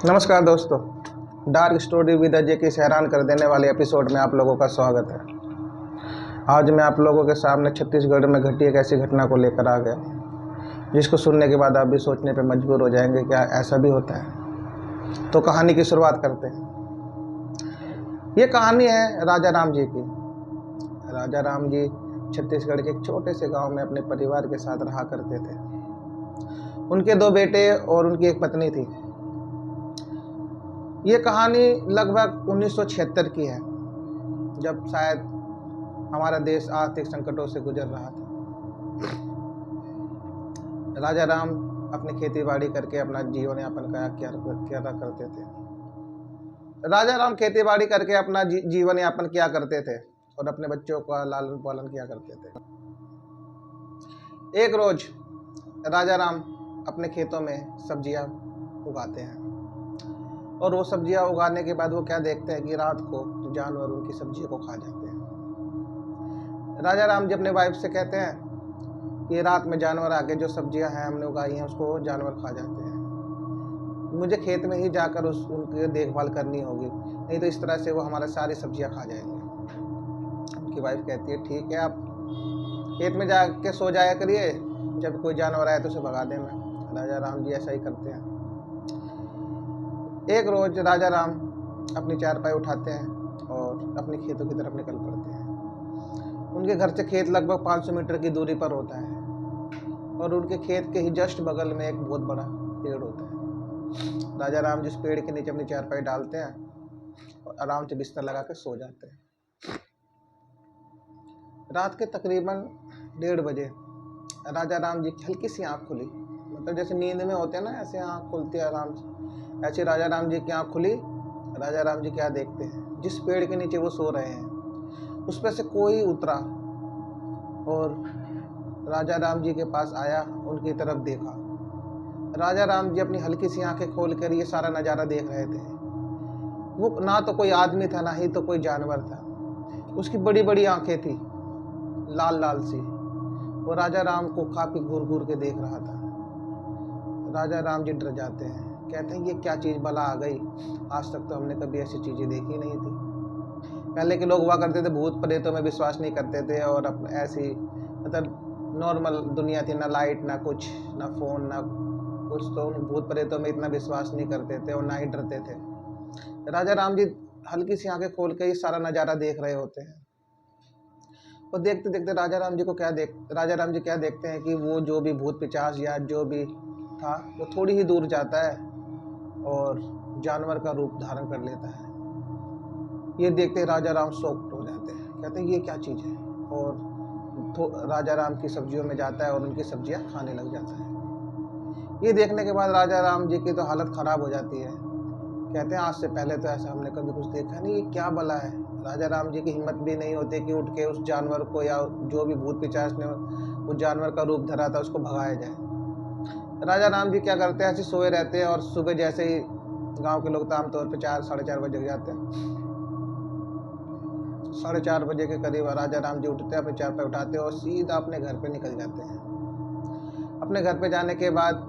नमस्कार दोस्तों। Dark story with Ajay की इस हैरान कर देने वाले एपिसोड में आप लोगों का स्वागत है। आज मैं आप लोगों के सामने छत्तीसगढ़ में घटी एक ऐसी घटना को लेकर आ गया जिसको सुनने के बाद आप भी सोचने पर मजबूर हो जाएंगे क्या ऐसा भी होता है। तो कहानी की शुरुआत करते हैं। ये कहानी है राजा राम जी की। राजा राम जी छत्तीसगढ़ के एक छोटे से गांव में अपने परिवार के साथ रहा करते थे। उनके 2 बेटे और उनकी एक पत्नी थी। ये कहानी लगभग 1976 की है, जब शायद हमारा देश आर्थिक संकटों से गुजर रहा था। राजा राम अपनी खेती बाड़ी करके अपना जीवन यापन क्या करते थे। राजा राम खेती बाड़ी करके अपना जीवन यापन किया करते थे और अपने बच्चों का लालन पालन किया करते थे। एक रोज राजा राम अपने खेतों में सब्जियां उगाते हैं और वो सब्जियां उगाने के बाद वो क्या देखते हैं कि रात को जानवर उनकी सब्जियों को खा जाते हैं। राजा राम जी अपने वाइफ से कहते हैं कि रात में जानवर आके जो सब्जियां हैं हमने उगाई हैं उसको जानवर खा जाते हैं, मुझे खेत में ही जाकर उनकी देखभाल करनी होगी, नहीं तो इस तरह से वो हमारा सारी सब्जियां खा जाएंगे। उनकी वाइफ कहती है ठीक है, आप खेत में जाके सो जाया करिए, जब कोई जानवर आए तो उसे भगा देना। राजा राम जी ऐसा ही करते हैं। एक रोज राजा राम अपनी चारपाई उठाते हैं और अपने खेतों की तरफ निकल पड़ते हैं। उनके घर से खेत लगभग 500 मीटर की दूरी पर होता है और उनके खेत के ही जस्ट बगल में एक बहुत बड़ा पेड़ होता है। राजा राम जिस पेड़ के नीचे अपनी चारपाई डालते हैं और आराम से बिस्तर लगा के सो जाते हैं। रात के तकरीबन 1:30 बजे राजा राम जी की हल्की सी आँख खुली, मतलब जैसे नींद में होते हैं ना, ऐसे आँख खुलती है आराम से। ऐसे राजा राम जी की आँख खुली। राजा राम जी क्या देखते हैं, जिस पेड़ के नीचे वो सो रहे हैं उस पर से कोई उतरा और राजा राम जी के पास आया, उनकी तरफ देखा। राजा राम जी अपनी हल्की सी आंखें खोल कर ये सारा नज़ारा देख रहे थे। वो ना तो कोई आदमी था ना ही तो कोई जानवर था। उसकी बड़ी बड़ी आंखें थी, लाल लाल सी। वो राजा राम को काफी घूर घूर के देख रहा था। राजा राम जी डर जाते हैं, कहते हैं ये क्या चीज़ भला आ गई, आज तक तो हमने कभी ऐसी चीज़ें देखी नहीं थी। पहले के लोग हुआ करते थे भूत प्रेतों में विश्वास नहीं करते थे और ऐसी मतलब नॉर्मल दुनिया थी, ना लाइट ना कुछ, ना फ़ोन ना कुछ, तो भूत प्रेतों में इतना विश्वास नहीं करते थे और ना ही डरते थे। राजा राम जी हल्की सी आंखें खोल के ये सारा नज़ारा देख रहे होते हैं और देखते देखते राजा राम जी क्या देखते हैं कि वो जो भी भूत पिशाच या जो भी था वो थोड़ी ही दूर जाता है और जानवर का रूप धारण कर लेता है। ये देखते राजा राम शॉक्ड हो जाते हैं, कहते हैं ये क्या चीज़ है, और राजा राम की सब्जियों में जाता है और उनकी सब्जियां खाने लग जाता है। ये देखने के बाद राजा राम जी की तो हालत ख़राब हो जाती है। कहते हैं आज से पहले तो ऐसा हमने कभी कुछ देखा नहीं, ये क्या भला है। राजा राम जी की हिम्मत भी नहीं होती कि उठ के उस जानवर को या जो भी भूत पिशाच ने उस जानवर का रूप धरा था उसको भगाया जाए। राजा राम जी क्या करते हैं, ऐसे सोए रहते हैं और सुबह जैसे ही गांव के लोग तो आमतौर पर 4 साढ़े 4 बजे जग जाते हैं। 4:30 बजे के करीब राजा राम जी उठते हैं, अपने चारपाई उठाते हैं और सीधा अपने घर पे निकल जाते हैं। अपने घर पे जाने के बाद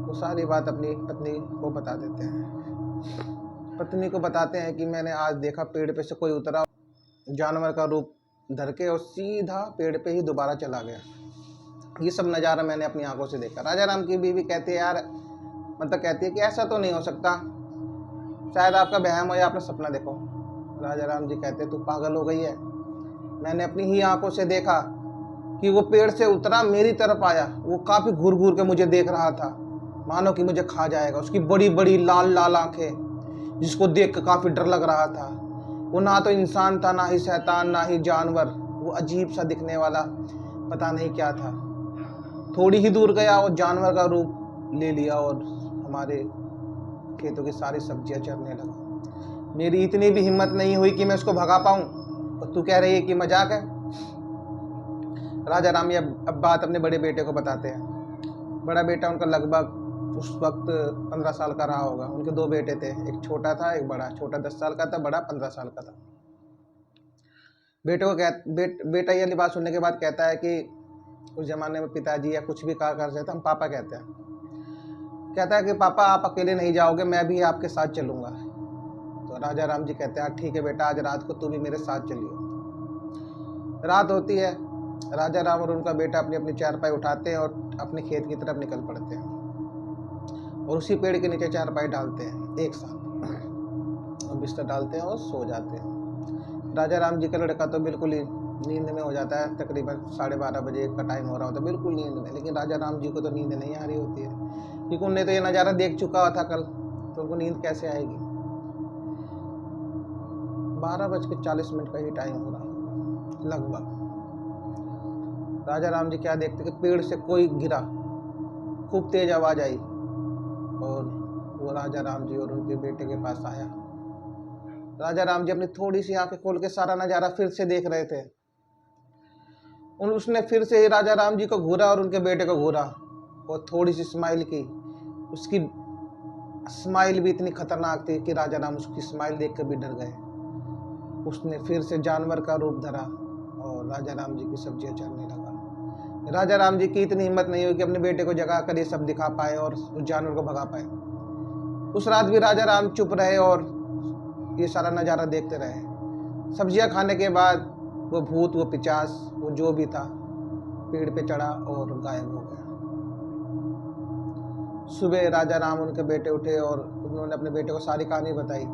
वो सारी बात अपनी पत्नी को बता देते हैं। पत्नी को बताते हैं कि मैंने आज देखा पेड़ पे से कोई उतरा, जानवर का रूप धर के और सीधा पेड़ पे ही दोबारा चला गया। ये सब नज़ारा मैंने अपनी आंखों से देखा। राजा राम की बीवी कहती है यार, मतलब कहती है कि ऐसा तो नहीं हो सकता, शायद आपका वहम हो या आपने सपना देखो। राजा राम जी कहते हैं तू पागल हो गई है, मैंने अपनी ही आंखों से देखा कि वो पेड़ से उतरा, मेरी तरफ आया, वो काफ़ी घूर घूर के मुझे देख रहा था, मानो कि मुझे खा जाएगा। उसकी बड़ी बड़ी लाल लाल आंखें, जिसको देख कर काफ़ी डर लग रहा था। वो ना तो इंसान था, ना ही शैतान, ना ही जानवर, वो अजीब सा दिखने वाला पता नहीं क्या था। थोड़ी ही दूर गया और जानवर का रूप ले लिया और हमारे खेतों की सारी सब्जियां चरने लगा। मेरी इतनी भी हिम्मत नहीं हुई कि मैं उसको भगा पाऊं और तू कह रही है कि मजाक है। राजा राम ये अब बात अपने बड़े बेटे को बताते हैं। बड़ा बेटा उनका लगभग उस वक्त 15 साल का रहा होगा। उनके 2 बेटे थे, एक छोटा था एक बड़ा। छोटा 10 साल का था, बड़ा 15 साल का था। बेटा ये बात सुनने के बाद कहता है कि उस जमाने में पिताजी या कुछ भी कहा करते थे, हम पापा कहते हैं। कहता है कि पापा आप अकेले नहीं जाओगे, मैं भी आपके साथ चलूँगा। तो राजा राम जी कहते हैं ठीक है बेटा, आज रात को तू भी मेरे साथ चलियो। रात होती है, राजा राम और उनका बेटा अपनी अपनी चारपाई उठाते हैं और अपने खेत की तरफ निकल पड़ते हैं और उसी पेड़ के नीचे चारपाई डालते हैं एक साथ और बिस्तर डालते हैं और सो जाते हैं। राजा राम जी का लड़का तो बिल्कुल ही नींद में हो जाता है, तकरीबन 12:30 बजे का टाइम हो रहा होता है, बिल्कुल नींद में। लेकिन राजा राम जी को तो नींद नहीं आ रही होती है, क्योंकि उन्हें तो ये नज़ारा देख चुका हुआ था कल, तो उनको नींद कैसे आएगी। 12:40 का ही टाइम हो रहा होगा लगभग। राजा राम जी क्या देखते कि पेड़ से कोई गिरा, खूब तेज आवाज आई और वो राजा राम जी और उनके बेटे के पास आया। राजा राम जी अपनी थोड़ी सी आंखें खोल के सारा नज़ारा फिर से देख रहे थे। उसने फिर से राजा राम जी को घूरा और उनके बेटे को घूरा और थोड़ी सी स्माइल की। उसकी स्माइल भी इतनी खतरनाक थी कि राजा राम उसकी स्माइल देख कर भी डर गए। उसने फिर से जानवर का रूप धरा और राजा राम जी की सब्जियां चढ़ने लगा। राजा राम जी की इतनी हिम्मत नहीं हुई कि अपने बेटे को जगा कर ये सब दिखा पाए और उस जानवर को भगा पाए। उस रात भी राजा राम चुप रहे और ये सारा नज़ारा देखते रहे। सब्जियां खाने के बाद वो भूत, वो पिचास, वो जो भी था, पेड़ पे चढ़ा और गायब हो गया। सुबह राजा राम उनके बेटे उठे और उन्होंने अपने बेटे को सारी कहानी बताई।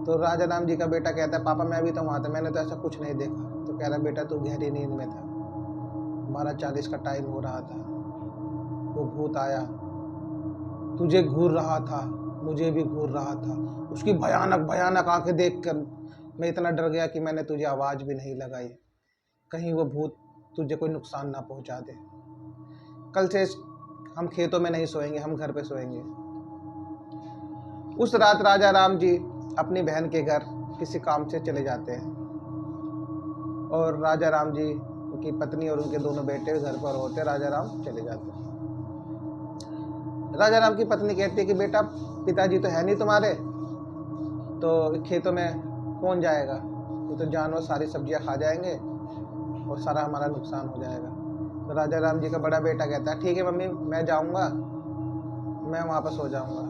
तो राजा राम जी का बेटा कहता है पापा मैं भी तो वहाँ था, मैंने तो ऐसा कुछ नहीं देखा। तो कह रहा बेटा तू गहरी नींद में था, 12:40 का टाइम हो रहा था, वो भूत आया, तुझे घूर रहा था, मुझे भी घूर रहा था। उसकी भयानक भयानक आंखें देखकर मैं इतना डर गया कि मैंने तुझे आवाज़ भी नहीं लगाई, कहीं वो भूत तुझे कोई नुकसान ना पहुंचा दे। कल से हम खेतों में नहीं सोएंगे, हम घर पे सोएंगे। उस रात राजा राम जी अपनी बहन के घर किसी काम से चले जाते हैं और राजा राम जी, उनकी पत्नी और उनके दोनों बेटे घर पर होते, राजा राम चले जाते हैं। राजा राम की पत्नी कहती है कि बेटा पिताजी तो है नहीं तुम्हारे, तो खेतों में कौन जाएगा, ये तो जानवर सारी सब्जियां खा जाएंगे और सारा हमारा नुकसान हो जाएगा। तो राजा राम जी का बड़ा बेटा कहता है ठीक है मम्मी मैं जाऊंगा, मैं वहाँ पर सो जाऊंगा।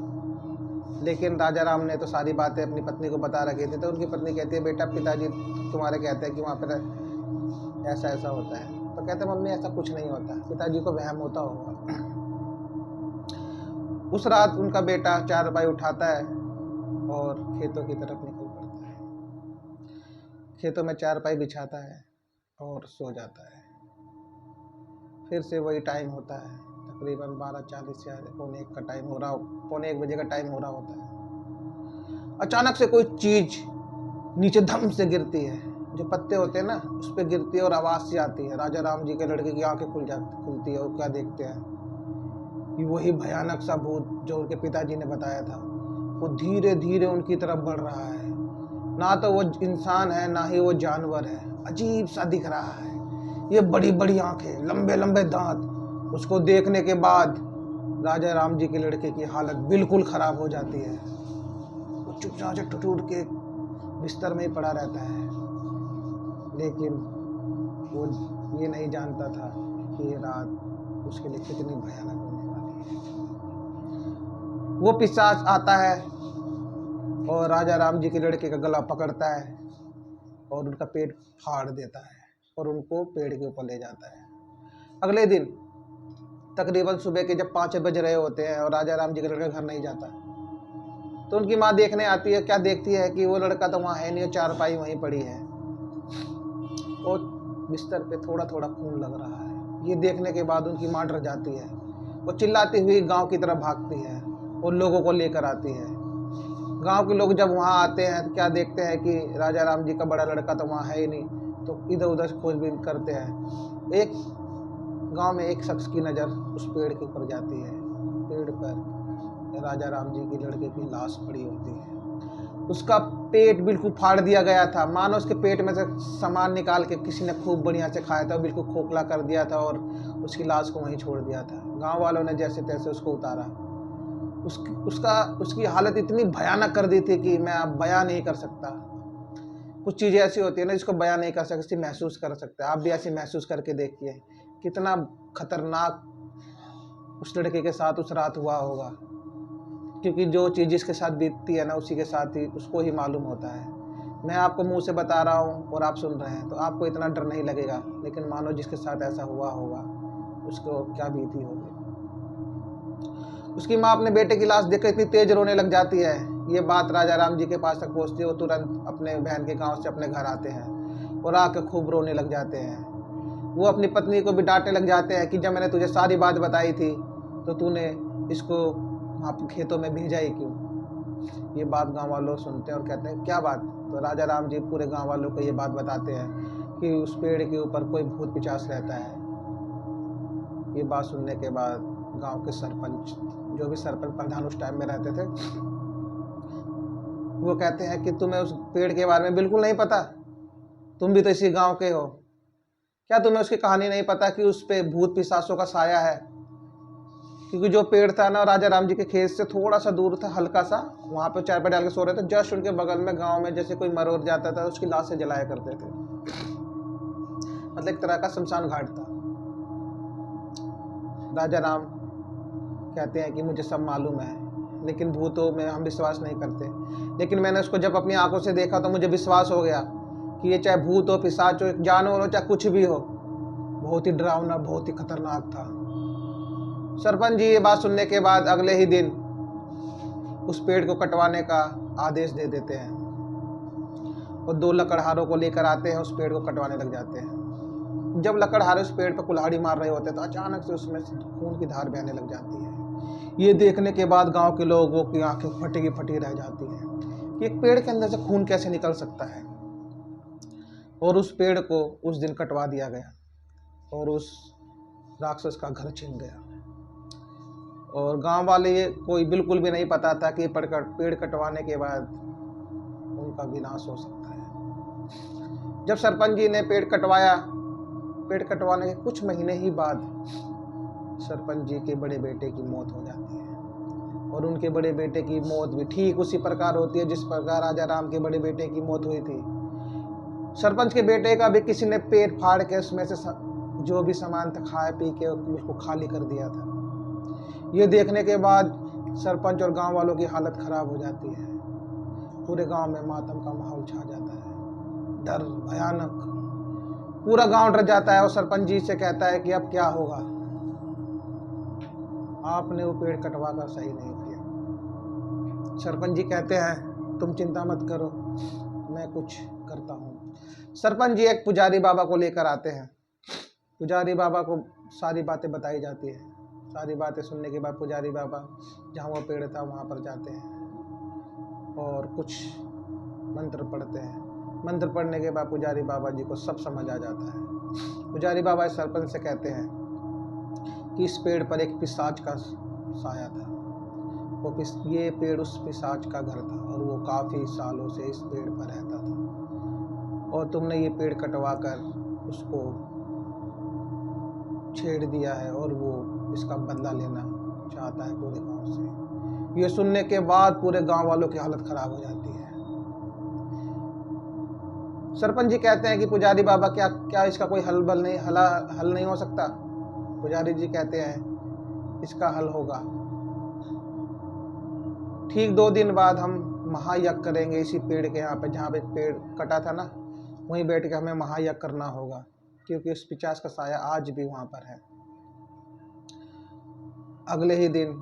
लेकिन राजा राम ने तो सारी बातें अपनी पत्नी को बता रखी थी। तो उनकी पत्नी कहती है बेटा पिताजी तुम्हारे कहते हैं कि वहाँ पर ऐसा ऐसा होता है। तो कहते हैं मम्मी ऐसा कुछ नहीं होता, पिताजी को वहम होता होगा। उस रात उनका बेटा चारपाई उठाता है और खेतों की तरफ निकल पड़ता है। खेतों में चारपाई बिछाता है और सो जाता है। फिर से वही टाइम होता है, तकरीबन 12:40 या 12:45 का टाइम हो रहा, 12:45 बजे का टाइम हो रहा होता है। अचानक से कोई चीज नीचे धम से गिरती है, जो पत्ते होते हैं ना उस पर गिरती है और आवाज सी आती है। राजा राम जी के लड़के की आंखें खुलती है और क्या देखते हैं कि वही भयानक सा भूत जो उनके पिताजी ने बताया था, वो धीरे धीरे उनकी तरफ बढ़ रहा है। ना तो वो इंसान है ना ही वो जानवर है, अजीब सा दिख रहा है। ये बड़ी बड़ी आंखें, लंबे लंबे दांत। उसको देखने के बाद राजा राम जी के लड़के की हालत बिल्कुल खराब हो जाती है। वो चुपचाप से टूट के बिस्तर में ही पड़ा रहता है। लेकिन वो ये नहीं जानता था कि ये रात उसके लिए कितनी भयानक होने वाली है। वो पिशाच आता है और राजा राम जी के लड़के का गला पकड़ता है और उनका पेट फाड़ देता है और उनको पेड़ के ऊपर ले जाता है। अगले दिन तकरीबन सुबह के जब 5 बज रहे होते हैं और राजा राम जी का लड़का घर नहीं जाता, तो उनकी माँ देखने आती है। क्या देखती है कि वो लड़का तो वहाँ है नहीं, चारपाई वहीं पड़ी है और बिस्तर पे थोड़ा थोड़ा खून लग रहा है। ये देखने के बाद उनकी माँ डर जाती है। वो चिल्लाती हुई गांव की तरफ भागती है और लोगों को लेकर आती है। गांव के लोग जब वहाँ आते हैं तो क्या देखते हैं कि राजा राम जी का बड़ा लड़का तो वहाँ है ही नहीं, तो इधर उधर खोजबीन करते हैं। एक गांव में एक शख्स की नज़र उस पेड़ के ऊपर जाती है। पेड़ पर राजा राम जी के लड़के की लाश पड़ी होती है। उसका पेट बिल्कुल फाड़ दिया गया था, मानो उसके पेट में से सामान निकाल के किसी ने खूब बढ़िया से खाया था, बिल्कुल खोखला कर दिया था और उसकी लाश को वहीं छोड़ दिया था। गांव वालों ने जैसे तैसे उसको उतारा। उसकी हालत इतनी भयानक कर दी थी कि मैं अब बयान नहीं कर सकता। कुछ चीज़ें ऐसी होती है ना जिसको बयान नहीं कर सकते, महसूस कर सकते हैं। आप भी ऐसी महसूस करके देखिए कितना खतरनाक उस लड़के के साथ उस रात हुआ होगा। क्योंकि जो चीज़ जिसके साथ बीतती है ना, उसी के साथ ही उसको ही मालूम होता है। मैं आपको मुंह से बता रहा हूँ और आप सुन रहे हैं तो आपको इतना डर नहीं लगेगा, लेकिन मानो जिसके साथ ऐसा हुआ होगा उसको क्या बीती होगी। उसकी माँ अपने बेटे की लाश देखकर इतनी तेज रोने लग जाती है। ये बात राजा राम जी के पास तक पहुँचती है। वो तुरंत अपने बहन के गांव से अपने घर आते हैं और आकर खूब रोने लग जाते हैं। वो अपनी पत्नी को भी डांटने लग जाते हैं कि जब मैंने तुझे सारी बात बताई थी तो तूने इसको वहाँ खेतों में भेजा ही क्यों। ये बात गांव वालों सुनते हैं और कहते हैं क्या बात। तो राजा राम जी पूरे गांव वालों को ये बात बताते हैं कि उस पेड़ के ऊपर कोई भूत पिचास रहता है। ये बात सुनने के बाद गांव के सरपंच, जो भी सरपंच प्रधान उस टाइम में रहते थे, वो कहते हैं कि तुम्हें उस पेड़ के बारे में बिल्कुल नहीं पता, तुम भी तो इसी गांव के हो, क्या तुम्हें उसकी कहानी नहीं पता कि उस पे भूत पिशाचों का साया है। क्योंकि जो पेड़ था ना, राजा राम जी के खेत से थोड़ा सा दूर था, हल्का सा, वहां पे चारपाई डाल के सो रहे थे। जस्ट उनके बगल में गांव में जैसे कोई मर उर जाता था उसकी लाश से जलाया करते थे, मतलब एक तरह का शमशान घाट था। राजा राम कहते हैं कि मुझे सब मालूम है, लेकिन भूतों में हम विश्वास नहीं करते। लेकिन मैंने उसको जब अपनी आंखों से देखा तो मुझे विश्वास हो गया कि ये चाहे भूत हो, पिशाच हो, जानवर हो, चाहे कुछ भी हो, बहुत ही डरावना, बहुत ही खतरनाक था। सरपंच जी ये बात सुनने के बाद अगले ही दिन उस पेड़ को कटवाने का आदेश दे देते हैं और 2 लकड़हारों को लेकर आते हैं, उस पेड़ को कटवाने लग जाते हैं। जब लकड़हारे उस पेड़ पर कुल्हाड़ी मार रहे होते हैं तो अचानक से उसमें से खून की धार बहने लग जाती है। ये देखने के बाद गांव के लोगों की आंखें फटी की फटी रह जाती हैं कि एक पेड़ के अंदर से खून कैसे निकल सकता है। और उस पेड़ को उस दिन कटवा दिया गया और उस राक्षस का घर छिन गया। और गांव वाले ये कोई बिल्कुल भी नहीं पता था कि पेड़ कटवाने के बाद उनका विनाश हो सकता है। जब सरपंच जी ने पेड़ कटवाया, पेड़ कटवाने के कुछ महीने ही बाद सरपंच जी के बड़े बेटे की मौत हो जाती है। और उनके बड़े बेटे की मौत भी ठीक उसी प्रकार होती है जिस प्रकार राजा राम के बड़े बेटे की मौत हुई थी। सरपंच के बेटे का भी किसी ने पेट फाड़ के उसमें से जो भी सामान था खाए पी के उसको खाली कर दिया था। ये देखने के बाद सरपंच और गांव वालों की हालत खराब हो जाती है। पूरे गांव में मातम का माहौल छा जाता है, डर भयानक। पूरा गांव डर जाता है और सरपंच जी से कहता है कि अब क्या होगा, आपने वो पेड़ कटवा कर सही नहीं किया। सरपंच जी कहते हैं तुम चिंता मत करो, मैं कुछ करता हूँ। सरपंच जी एक पुजारी बाबा को लेकर आते हैं। पुजारी बाबा को सारी बातें बताई जाती है। सारी बातें सुनने के बाद पुजारी बाबा जहाँ वो पेड़ था वहाँ पर जाते हैं और कुछ मंत्र पढ़ते हैं। मंत्र पढ़ने के बाद पुजारी बाबा जी को सब समझ आ जाता है। पुजारी बाबा इस सरपंच से कहते हैं कि इस पेड़ पर एक पिशाच का साया था। ये पेड़ उस पिशाच का घर था और वो काफ़ी सालों से इस पेड़ पर रहता था और तुमने ये पेड़ कटवा कर उसको छेड़ दिया है और वो इसका बदला लेना चाहता है पूरे गांव से। ये सुनने के बाद पूरे गांव वालों की हालत खराब हो जाती है। सरपंच जी कहते हैं कि पुजारी बाबा क्या इसका कोई हल नहीं हो सकता। पुजारी जी कहते हैं इसका हल होगा। ठीक 2 दिन बाद हम महायज्ञ करेंगे इसी पेड़ के यहाँ पे, जहाँ पे पेड़ कटा था ना, वहीं बैठ के हमें महायज्ञ करना होगा, क्योंकि उस पिशाच का साया आज भी वहाँ पर है। अगले ही दिन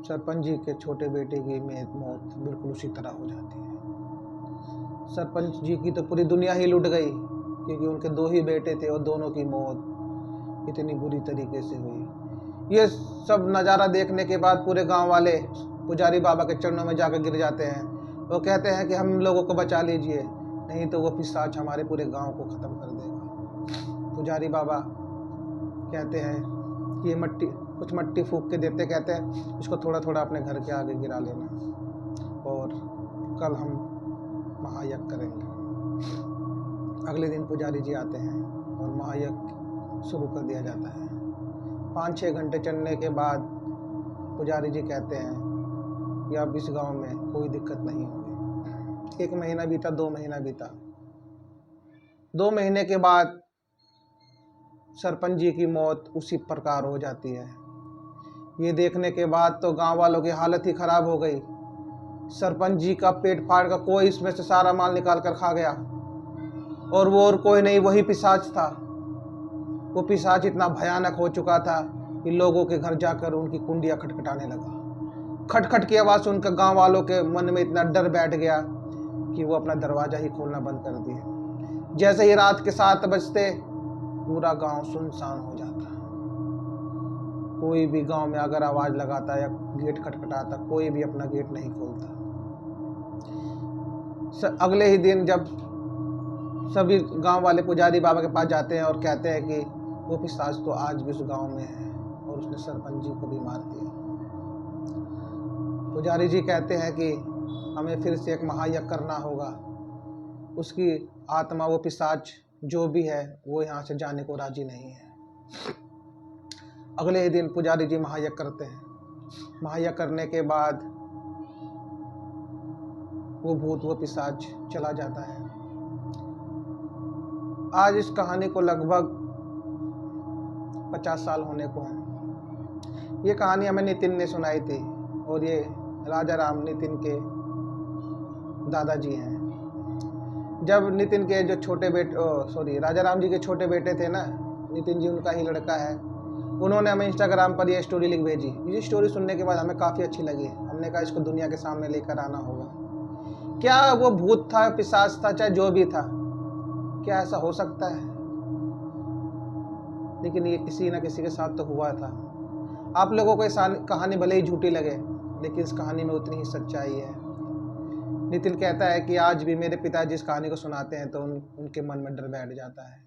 सरपंच जी के छोटे बेटे की मौत बिल्कुल उसी तरह हो जाती है। सरपंच जी की तो पूरी दुनिया ही लुट गई, क्योंकि उनके 2 ही बेटे थे और दोनों की मौत इतनी बुरी तरीके से हुई। ये सब नज़ारा देखने के बाद पूरे गांव वाले पुजारी बाबा के चरणों में जाकर गिर जाते हैं। वो कहते हैं कि हम लोगों को बचा लीजिए, नहीं तो वो पिशाच हमारे पूरे गांव को ख़त्म कर देगा। पुजारी बाबा कहते हैं कि ये कुछ मट्टी फूंक के देते, कहते हैं इसको थोड़ा थोड़ा अपने घर के आगे गिरा लेना और कल हम महायज्ञ करेंगे। अगले दिन पुजारी जी आते हैं और महायज्ञ शुरू कर दिया जाता है। 5-6 घंटे चलने के बाद पुजारी जी कहते हैं कि अब इस गांव में कोई दिक्कत नहीं होगी। 1 महीना बीता, 2 महीना बीता। 2 महीने के बाद सरपंच जी की मौत उसी प्रकार हो जाती है। ये देखने के बाद तो गांव वालों की हालत ही खराब हो गई। सरपंच जी का पेट फाड़ कर कोई इसमें से सारा माल निकाल कर खा गया, और वो और कोई नहीं, वही पिशाच था। वो पिशाच इतना भयानक हो चुका था कि लोगों के घर जाकर उनकी कुंडियां खटखटाने लगा। खटखट की आवाज़ सुनकर गांव वालों के मन में इतना डर बैठ गया कि वो अपना दरवाज़ा ही खोलना बंद कर दिए। जैसे ही रात के 7 बजते पूरा गांव सुनसान हो जाता। कोई भी गांव में अगर आवाज़ लगाता या गेट खटखटाता, कोई भी अपना गेट नहीं खोलता। अगले ही दिन जब सभी गांव वाले पुजारी बाबा के पास जाते हैं और कहते हैं कि वो पिशाच तो आज भी उस गांव में है और उसने सरपंच जी को भी मार दिया। पुजारी जी कहते हैं कि हमें फिर से एक महायज्ञ करना होगा। उसकी आत्मा, वो पिशाच जो भी है, वो यहाँ से जाने को राजी नहीं है। अगले ही दिन पुजारी जी महायज्ञ करते हैं। महायज्ञ करने के बाद वो भूत, वो पिशाच चला जाता है। आज इस कहानी को लगभग 50 साल होने को हैं। ये कहानी हमें नितिन ने सुनाई थी, और ये राजा राम नितिन के दादाजी हैं। जब नितिन के जो छोटे बेटे राजा राम जी के छोटे बेटे थे ना, नितिन जी उनका ही लड़का है, उन्होंने हमें इंस्टाग्राम पर ये स्टोरी लिख भेजी। ये स्टोरी सुनने के बाद हमें काफ़ी अच्छी लगी। हमने कहा इसको दुनिया के सामने लेकर आना होगा। क्या वो भूत था, पिशाच था, चाहे जो भी था, क्या ऐसा हो सकता है? लेकिन ये किसी न किसी के साथ तो हुआ था। आप लोगों को ये कहानी भले ही झूठी लगे, लेकिन इस कहानी में उतनी ही सच्चाई है। नितिन कहता है कि आज भी मेरे पिताजी इस कहानी को सुनाते हैं तो उनके मन में डर बैठ जाता है।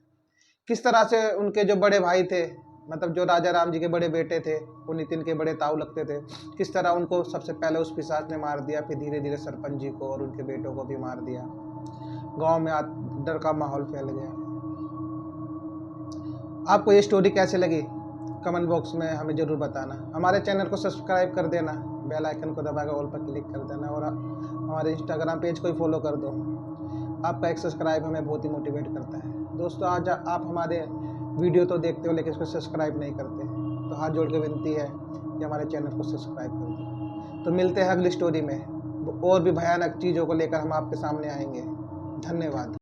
किस तरह से उनके जो बड़े भाई थे, मतलब जो राजा राम जी के बड़े बेटे थे, वो नितिन के बड़े ताऊ लगते थे, किस तरह उनको सबसे पहले उस पिशाच ने मार दिया, फिर धीरे धीरे सरपंच जी को और उनके बेटों को भी मार दिया। गांव में डर का माहौल फैल गया। आपको ये स्टोरी कैसे लगी कमेंट बॉक्स में हमें ज़रूर बताना। हमारे चैनल को सब्सक्राइब कर देना, बेल आइकन को दबाकर ऑल पर क्लिक कर देना, और हमारे इंस्टाग्राम पेज को ही फॉलो कर दो। आपका एक सब्सक्राइब हमें बहुत ही मोटिवेट करता है। दोस्तों, आज आप हमारे वीडियो तो देखते हो लेकिन इसको सब्सक्राइब नहीं करते, तो हाथ जोड़ के विनती है कि हमारे चैनल को सब्सक्राइब कर दो। तो मिलते हैं अगली स्टोरी में, और भी भयानक चीज़ों को लेकर हम आपके सामने आएंगे। धन्यवाद।